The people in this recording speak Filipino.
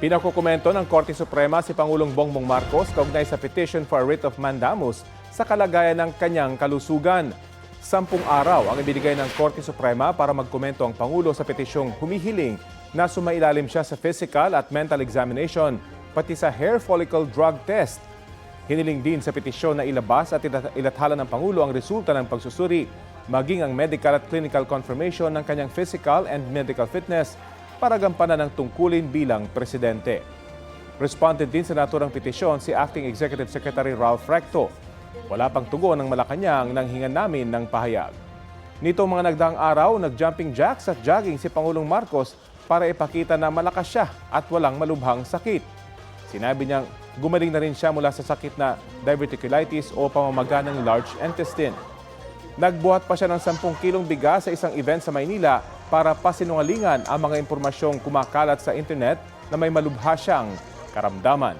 Pinakukomento ng Korte Suprema si Pangulong Bongbong Marcos kaugnay sa petition for a writ of mandamus sa kalagayan ng kanyang kalusugan. 10 araw ang ibinigay ng Korte Suprema para magkomento ang Pangulo sa petisyong humihiling na sumailalim siya sa physical at mental examination, pati sa hair follicle drug test. Hiniling din sa petisyon na ilabas at ilathala ng Pangulo ang resulta ng pagsusuri, maging ang medical at clinical confirmation ng kanyang physical and medical fitness para gampanan ng tungkulin bilang presidente. Responded din sa naturang petisyon si Acting Executive Secretary Ralph Recto. Wala pang tugon ng Malacanang nang hingan namin ng pahayag. Nito mga nagdaang araw, nag-jumping jacks at jogging si Pangulong Marcos para ipakita na malakas siya at walang malubhang sakit. Sinabi niyang gumaling na rin siya mula sa sakit na diverticulitis o pamamaga ng large intestine. Nagbuhat pa siya ng 10 kilong bigas sa isang event sa Maynila para pasinungalingan ang mga impormasyong kumakalat sa internet na may malubha siyang karamdaman.